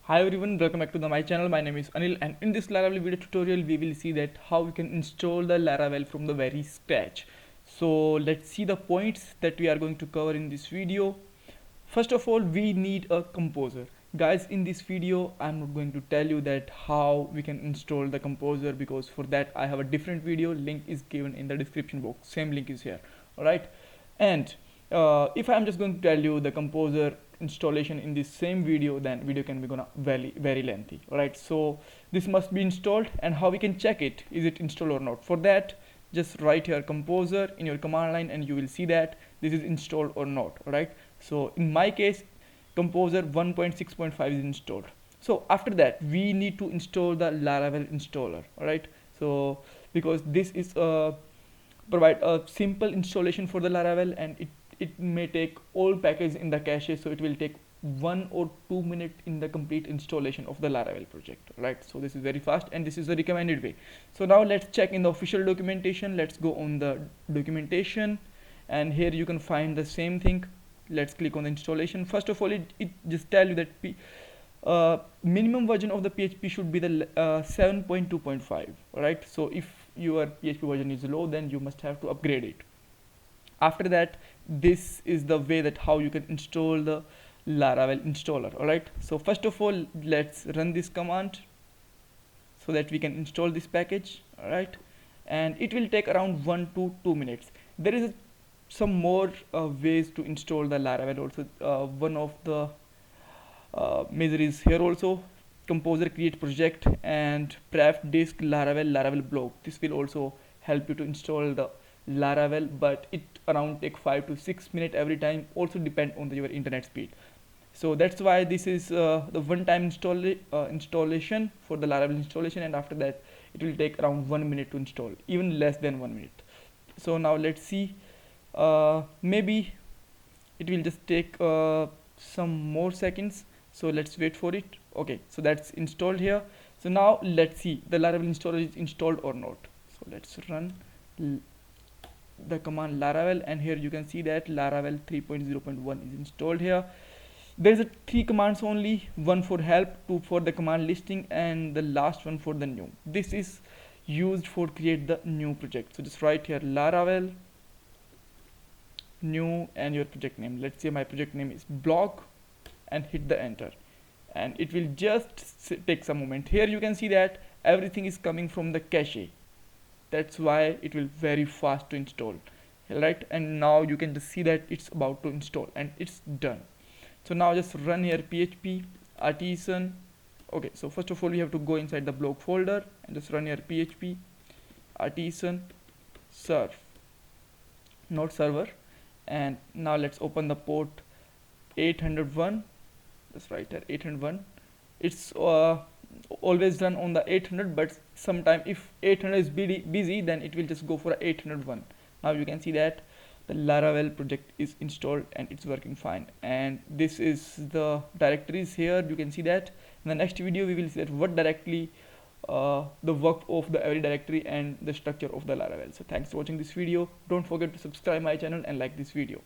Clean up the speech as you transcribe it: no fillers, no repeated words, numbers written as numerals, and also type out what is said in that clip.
Hi everyone, welcome back to my channel. My name is Anil, and in this Laravel video tutorial we will see that how we can install the Laravel from the very scratch. So let's see the points that we are going to cover in this video. First of all, we need a composer. Guys, in this video I'm not going to tell you that how we can install the composer, because for that I have a different video. Link is given in the description box. Same link is here. Alright, and if I'm just going to tell you the composer installation in this same video, then video can be gonna very lengthy. All right, so this must be installed, and how we can check it, is it installed or not? For that, just write here composer in your command line and you will see that this is installed or not. All right, so in my case composer 1.6.5 is installed. So after that we need to install the Laravel installer. All right, so because this is provide a simple installation for the Laravel, and it may take all packages in the cache, so it will take 1 or 2 minutes in the complete installation of the Laravel project. Right, so this is very fast and this is the recommended way. So now let's check in the official documentation. Let's go on the documentation, and here you can find the same thing. Let's click on the installation. First of all, it just tell you that minimum version of the PHP should be the 7.2.5. Right, so if your PHP version is low, then you must have to upgrade it. After that, this is the way that how you can install the Laravel installer. All right, so first of all, let's run this command so that we can install this package. All right, and it will take around 1 to 2 minutes. There is some more ways to install the Laravel also. One of the measure is here also: composer create project and pref disk Laravel blog. This will also help you to install the Laravel, but it around take 5 to 6 minutes every time, also depend on your internet speed. So that's why this is the one-time installation for the Laravel installation, and after that it will take around 1 minute to install, even less than 1 minute. So now let's see, maybe it will just take some more seconds, so let's wait for it. Okay, so that's installed here. So now let's see the Laravel installer is installed or not. So let's run the command Laravel, and here you can see that Laravel 3.0.1 is installed here. There's a 3 commands only: one for help, 2 for the command listing, and the last one for the new. This is used for create the new project. So just write here Laravel new and your project name. Let's say my project name is blog, and hit the enter, and it will just take some moment. Here you can see that everything is coming from the cache. That's why it will very fast to install. Right, and now you can just see that it's about to install and it's done. So now just run here php artisan. Okay, so first of all we have to go inside the blog folder and just run here php artisan serve, not server. And now let's open the port 801. Just write here 801. It's always run on the 800, but sometime if 800 is busy, then it will just go for 801. Now you can see that the Laravel project is installed and it's working fine, and this is the directories. Here you can see that. In the next video we will see that what directly the work of the every directory and the structure of the Laravel. So thanks for watching this video. Don't forget to subscribe my channel and like this video.